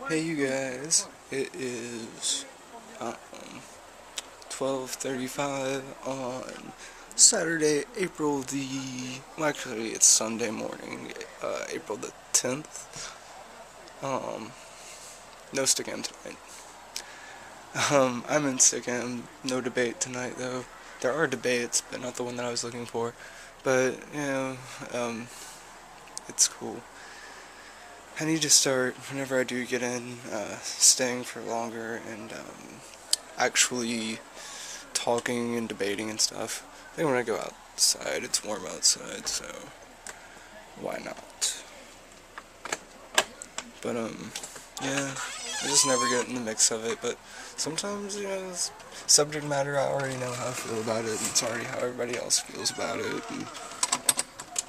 Hey you guys, it is 12:35 on Saturday, well actually it's Sunday morning, April the 10th. Um, no stickam tonight. I'm in stickam, no debate tonight though. There are debates, but not the one that I was looking for. But, um, it's cool. I need to start, whenever I do get in, staying for longer and, actually talking and debating and stuff. I think when I go outside, it's warm outside, so why not? But, yeah, I just never get in the mix of it, but sometimes, subject matter, I already know how I feel about it, and it's already how everybody else feels about it, and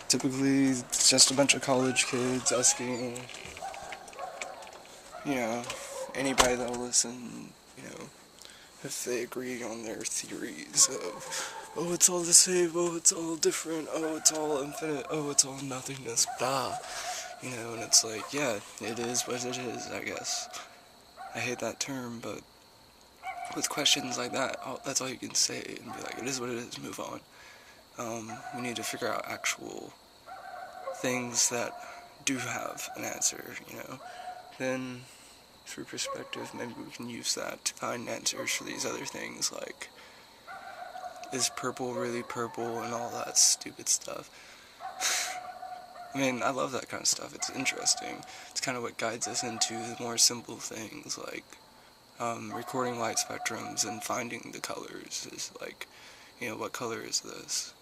typically, it's just a bunch of college kids asking, you know, anybody that'll listen, if they agree on their theories of, oh, it's all the same, oh, it's all different, oh, it's all infinite, oh, it's all nothingness, blah, and it's like, yeah, it is what it is, I guess. I hate that term, but with questions like that, that's all you can say, and be like, it is what it is, move on. We need to figure out actual things that do have an answer, then through perspective, maybe we can use that to find answers for these other things, like, is purple really purple, and all that stupid stuff. I mean, I love that kind of stuff, it's interesting. It's kind of what guides us into the more simple things, like, recording light spectrums and finding the colors is like, what color is this?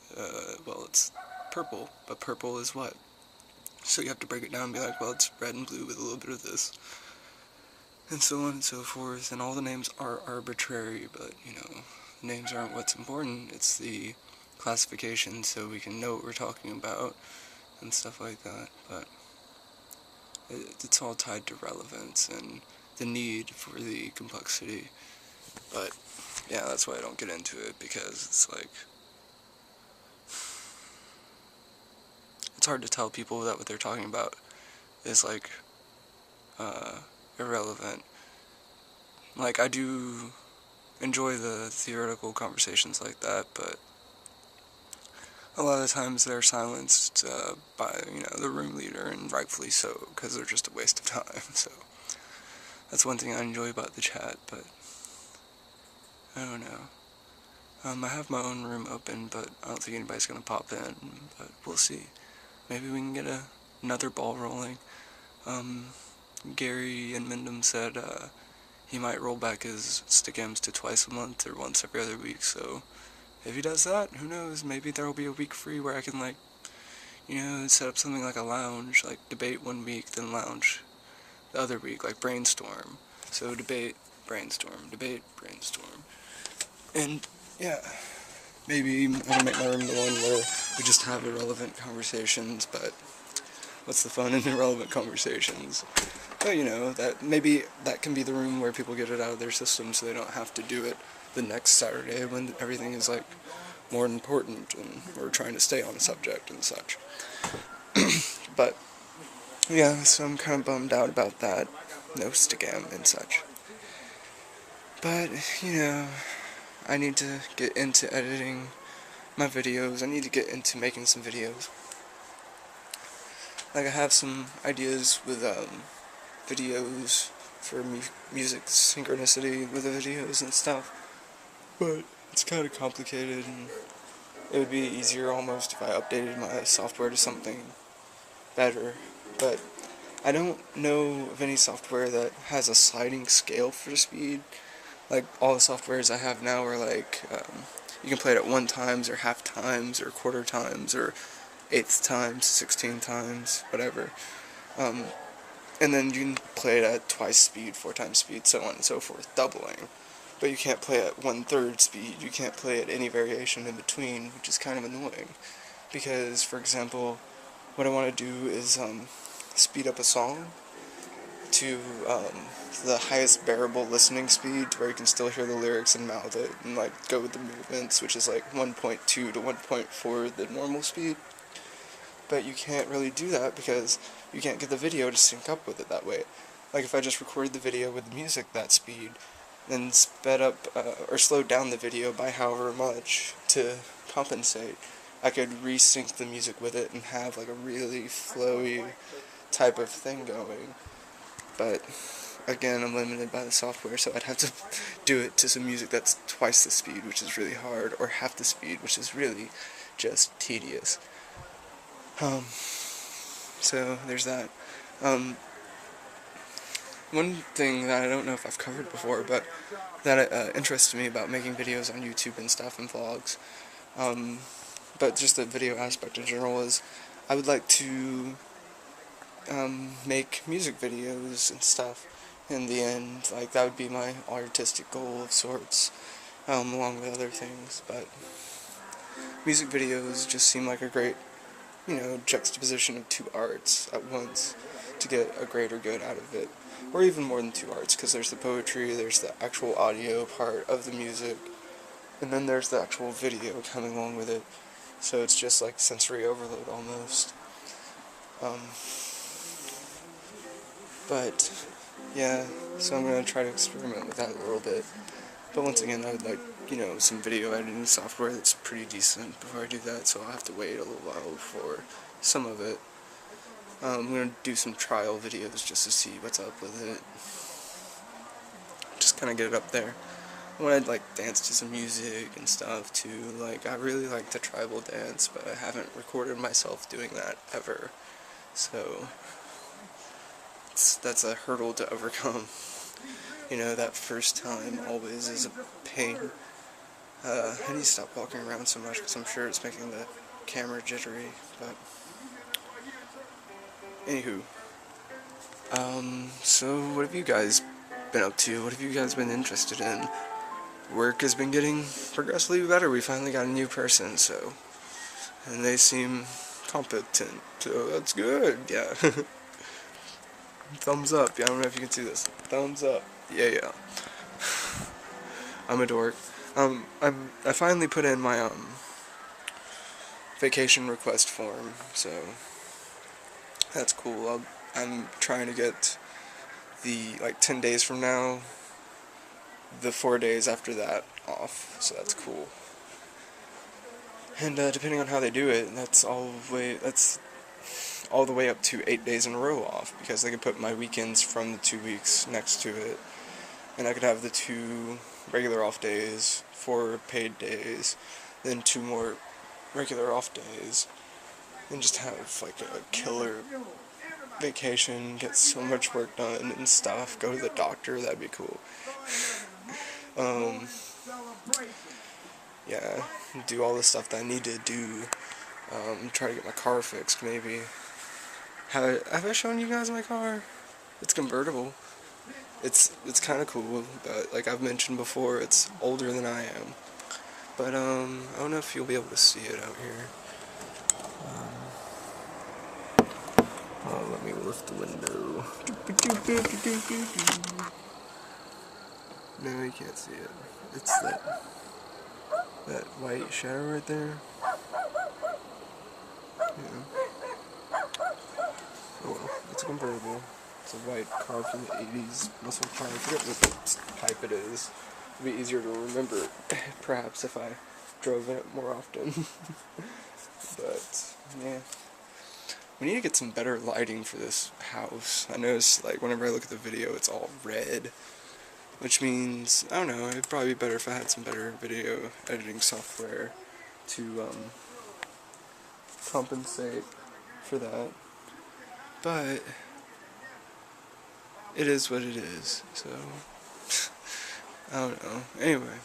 Well, it's purple, but purple is what? So you have to break it down and be like, well, it's red and blue with a little bit of this. And so on and so forth, and all the names are arbitrary, but, names aren't what's important, it's the classification so we can know what we're talking about, and stuff like that, but it's all tied to relevance and the need for the complexity, but, yeah, that's why I don't get into it, because it's like, it's hard to tell people that what they're talking about is, like, irrelevant. Like, I do enjoy the theoretical conversations like that, but a lot of the times they're silenced by, the room leader, and rightfully so, because they're just a waste of time, so that's one thing I enjoy about the chat, but I don't know. I have my own room open, but I don't think anybody's gonna pop in, but we'll see. Maybe we can get another ball rolling. Gary Inmendham said he might roll back his stickams to twice a month or once every other week, so if he does that, who knows, maybe there will be a week free where I can, like, set up something like a lounge, like debate one week, then lounge the other week, like brainstorm. So debate, brainstorm, and yeah, maybe I'll make my room the one where we just have irrelevant conversations, but what's the fun in irrelevant conversations? But, that can be the room where people get it out of their system so they don't have to do it the next Saturday when everything is, like, more important and we're trying to stay on a subject and such. But, yeah, so I'm kind of bummed out about that. No stickam and such. But, I need to get into editing my videos. I need to get into making some videos. Like, I have some ideas with, videos for music synchronicity with the videos and stuff, but it's kind of complicated, and it would be easier almost if I updated my software to something better, but I don't know of any software that has a sliding scale for speed. Like, all the softwares I have now are like, you can play it at 1 times, or half times, or quarter times, or 1/8 times, 16 times, whatever. And then you can play it at twice speed, 4 times speed, so on and so forth, doubling. But you can't play at 1/3 speed, you can't play at any variation in between, which is kind of annoying. Because, for example, what I want to do is speed up a song to the highest bearable listening speed, to where you can still hear the lyrics and mouth it, and like go with the movements, which is like 1.2 to 1.4 the normal speed. But you can't really do that because you can't get the video to sync up with it that way. Like if I just recorded the video with the music that speed, then sped up or slowed down the video by however much to compensate, I could resync the music with it and have like a really flowy type of thing going. But again, I'm limited by the software, so I'd have to do it to some music that's twice the speed, which is really hard, or half the speed, which is really just tedious. So there's that. One thing that I don't know if I've covered before, but that interests me about making videos on YouTube and stuff and vlogs, but just the video aspect in general, is I would like to make music videos and stuff in the end. Like, that would be my artistic goal of sorts, along with other things. But music videos just seem like a great, juxtaposition of two arts at once to get a greater good out of it. Or even more than two arts, because there's the poetry, there's the actual audio part of the music, and then there's the actual video coming along with it. So it's just like sensory overload almost. But yeah, so I'm going to try to experiment with that a little bit. But once again, I would like, some video editing software that's pretty decent before I do that, so I'll have to wait a little while for some of it. I'm going to do some trial videos just to see what's up with it. Just kind of get it up there. I want to, dance to some music and stuff, too. I really like the tribal dance, but I haven't recorded myself doing that ever. So that's a hurdle to overcome. That first time always is a pain. I need to stop walking around so much, because I'm sure it's making the camera jittery, but anywho. So what have you guys been up to? What have you guys been interested in? Work has been getting progressively better. We finally got a new person, and they seem competent, so that's good, yeah. Thumbs up. Yeah, I don't know if you can see this. Thumbs up. Yeah. I'm a dork. I finally put in my vacation request form, so that's cool. I'm trying to get the 10 days from now, the 4 days after that off, so that's cool. And depending on how they do it, that's all the way up to 8 days in a row off, because they can put my weekends from the 2 weeks next to it, and I could have the 2 regular off days, 4 paid days, then 2 more regular off days, and just have a killer vacation, get so much work done and stuff, go to the doctor. That'd be cool. Yeah, do all the stuff that I need to do. Try to get my car fixed, maybe. Have I shown you guys my car? It's convertible. It's kind of cool, but like I've mentioned before, it's older than I am. But I don't know if you'll be able to see it out here. Let me lift the window. No, you can't see it. It's that white shadow right there. Yeah. Oh well, it's a convertible. It's a white car from the 80s muscle car. I forget what type it is. It'd be easier to remember, perhaps, if I drove in it more often. But yeah. We need to get some better lighting for this house. I notice, whenever I look at the video, it's all red. Which means, I don't know, it'd probably be better if I had some better video editing software to, compensate for that. But it is what it is, so I don't know. Anyway.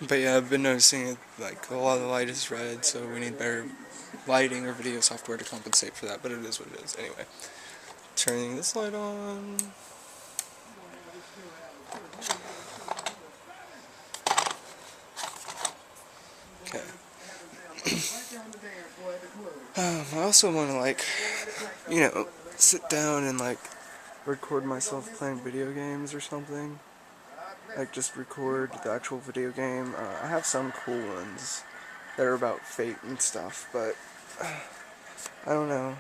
But yeah, I've been noticing it, a lot of the light is red, so we need better lighting or video software to compensate for that, but it is what it is. Anyway, turning this light on. Okay. I also want to, sit down and, record myself playing video games or something. Just record the actual video game. I have some cool ones that are about fate and stuff, but I don't know.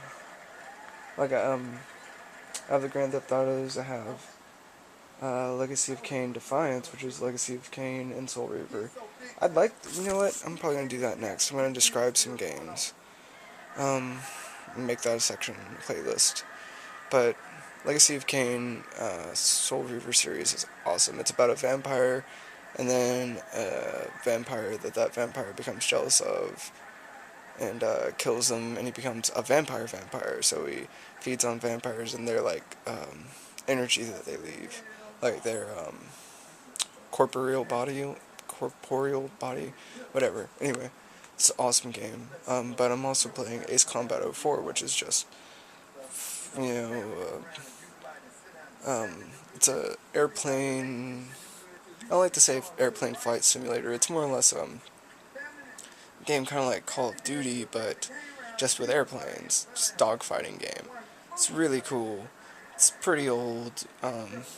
I have the Grand Theft Autos. I have Legacy of Kain Defiance, which is Legacy of Kain and Soul Reaver. I'd like, you know what, I'm probably going to do that next. I'm going to describe some games. And make that a section, playlist. But Legacy of Kain, Soul Reaver series is awesome. It's about a vampire, and then a vampire that vampire becomes jealous of, and kills them, and he becomes a vampire, so he feeds on vampires and their, like, energy that they leave. Like, their, corporeal body, whatever. Anyway, it's an awesome game. But I'm also playing Ace Combat 04, which is just, you know, it's a airplane, I don't like to say airplane flight simulator, it's more or less, a game kind of like Call of Duty, but just with airplanes. It's a dogfighting game. It's really cool. It's pretty old,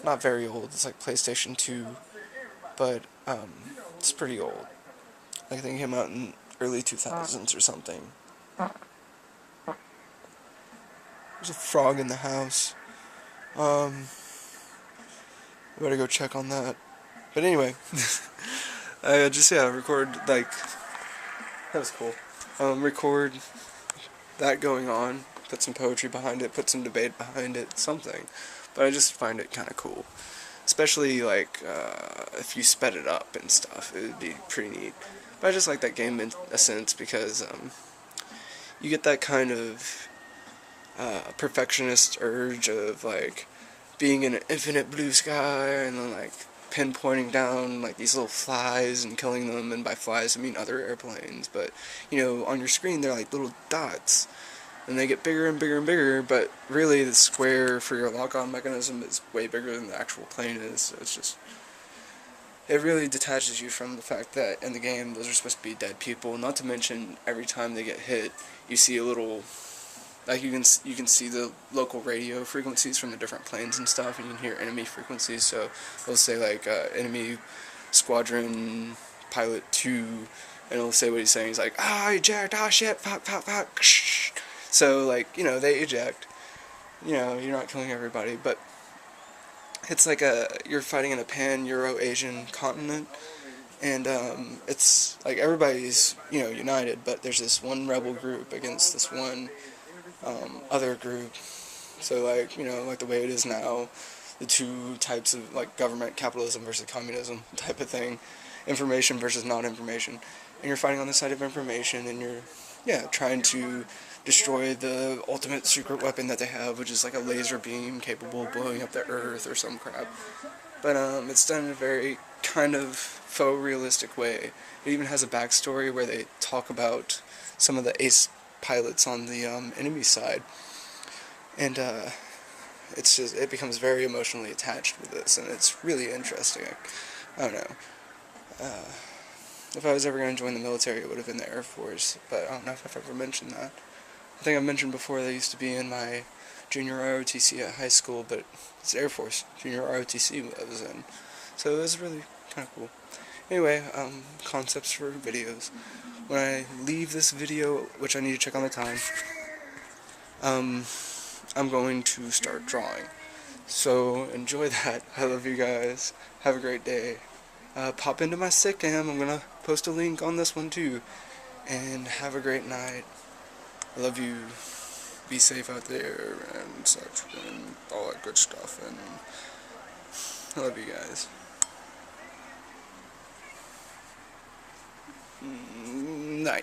not very old, it's like PlayStation 2, but, it's pretty old. I think it came out in early 2000s or something. There's a frog in the house. I better go check on that. But anyway, record, like, that was cool. Record that going on, put some poetry behind it, put some debate behind it, something. But I just find it kind of cool. Especially, like, if you sped it up and stuff, it would be pretty neat. But I just like that game in a sense because, you get that kind of, perfectionist urge of, like, being in an infinite blue sky and then, like, pinpointing down, like, these little flies and killing them, and by flies I mean other airplanes, but, you know, on your screen they're like little dots, and they get bigger and bigger and bigger, but really the square for your lock-on mechanism is way bigger than the actual plane is, so it's just, it really detaches you from the fact that in the game those are supposed to be dead people, not to mention every time they get hit, you see a little, like, you can see the local radio frequencies from the different planes and stuff, and you can hear enemy frequencies, so it'll say, like, enemy squadron pilot 2, and it'll say what he's saying. He's like, eject, shit, pop, pop, pop, so, like, you know, they eject, you know, you're not killing everybody, but it's like you're fighting in a pan-Euro-Asian continent, and, it's, like, everybody's, you know, united, but there's this one rebel group against this one other group. So, like, you know, like the way it is now, the two types of, like, government, capitalism versus communism type of thing, information versus non-information, and you're fighting on the side of information, and you're, yeah, trying to destroy the ultimate secret weapon that they have, which is like a laser beam capable of blowing up the earth or some crap. But it's done in a very kind of faux realistic way. It even has a backstory where they talk about some of the ace pilots on the enemy side, and it's just, it becomes very emotionally attached with this, and it's really interesting. I don't know. If I was ever going to join the military, it would have been the Air Force, but I don't know if I've ever mentioned that. I think I've mentioned before that I used to be in my junior ROTC at high school, but it's Air Force junior ROTC I was in, so it was really kind of cool. Anyway, concepts for videos. When I leave this video, which I need to check on the time, I'm going to start drawing. So enjoy that. I love you guys. Have a great day. Pop into my stickam. I'm gonna post a link on this one too. And have a great night. I love you. Be safe out there and such and all that good stuff. And I love you guys.